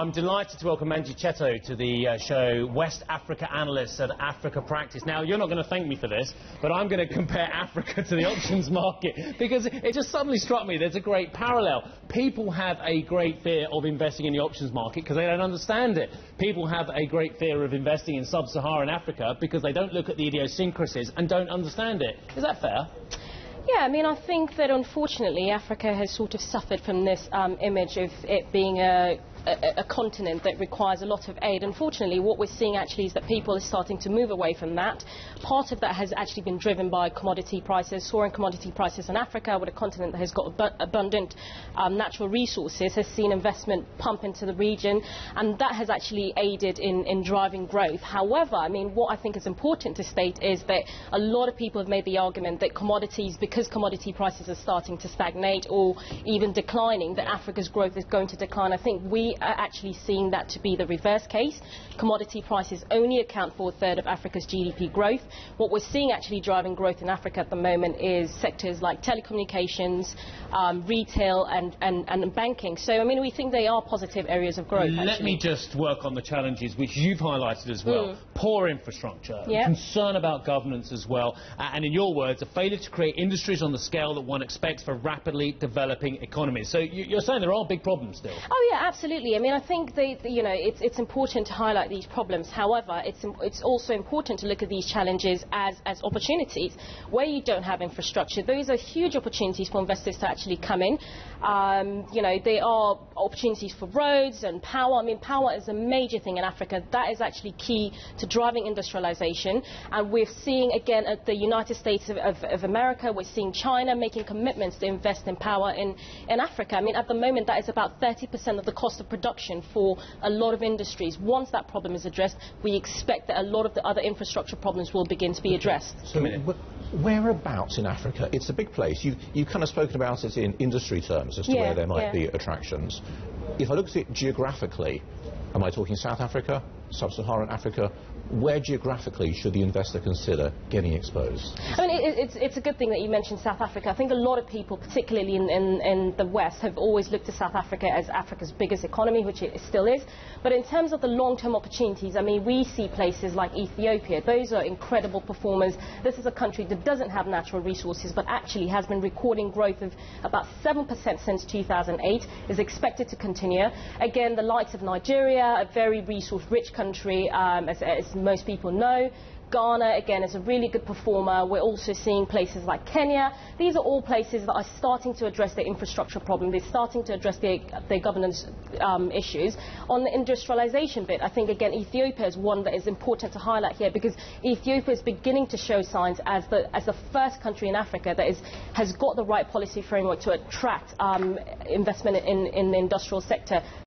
I'm delighted to welcome Manji Cheto to the show West Africa Analyst at Africa Practice. Now, you're not going to thank me for this, but I'm going to compare Africa to the options market because it just suddenly struck me there's a great parallel. People have a great fear of investing in the options market because they don't understand it. People have a great fear of investing in sub-Saharan Africa because they don't look at the idiosyncrasies and don't understand it. Is that fair? Yeah, I mean, I think that unfortunately Africa has sort of suffered from this image of it being a continent that requires a lot of aid. Unfortunately, what we're seeing actually is that people are starting to move away from that. Part of that has actually been driven by commodity prices, soaring commodity prices in Africa, with a continent that has got abundant natural resources, has seen investment pump into the region, and that has actually aided in driving growth. However, I mean, what I think is important to state is that a lot of people have made the argument that commodities, because commodity prices are starting to stagnate or even declining, that Africa's growth is going to decline. I think we are actually seeing that to be the reverse case. Commodity prices only account for a third of Africa's GDP growth. What we're seeing actually driving growth in Africa at the moment is sectors like telecommunications, retail and banking. So, I mean, we think they are positive areas of growth. Let me just work on the challenges which you've highlighted as well. Poor infrastructure, concern about governance as well, and in your words, a failure to create industries on the scale that one expects for rapidly developing economies. So you're saying there are big problems still? Oh yeah, absolutely. I mean, I think it's important to highlight these problems. However, it's also important to look at these challenges as opportunities. Where you don't have infrastructure, those are huge opportunities for investors to actually come in. There are opportunities for roads and power. I mean, power is a major thing in Africa. That is actually key to driving industrialization. And we're seeing, again, at the United States of America, we're seeing China making commitments to invest in power in Africa. I mean, at the moment, that is about 30% of the cost of production for a lot of industries. Once that problem is addressed, we expect that a lot of the other infrastructure problems will begin to be addressed. So whereabouts in Africa? It's a big place. You've kind of spoken about it in industry terms as to where there might be attractions. If I look at it geographically, am I talking South Africa, Sub-Saharan Africa? Where geographically should the investor consider getting exposed? I mean, it's a good thing that you mentioned South Africa. I think a lot of people, particularly in the West, have always looked to South Africa as Africa's biggest economy, which it still is. But in terms of the long-term opportunities, I mean, we see places like Ethiopia. Those are incredible performers. This is a country that doesn't have natural resources, but actually has been recording growth of about 7% since 2008, is expected to continue. Again, the likes of Nigeria, a very resource-rich country, as most people know. Ghana, again, is a really good performer. We're also seeing places like Kenya. These are all places that are starting to address their infrastructure problem. They're starting to address their governance issues. On the industrialization bit, I think, again, Ethiopia is one that is important to highlight here because Ethiopia is beginning to show signs as the first country in Africa that has got the right policy framework to attract investment in the industrial sector.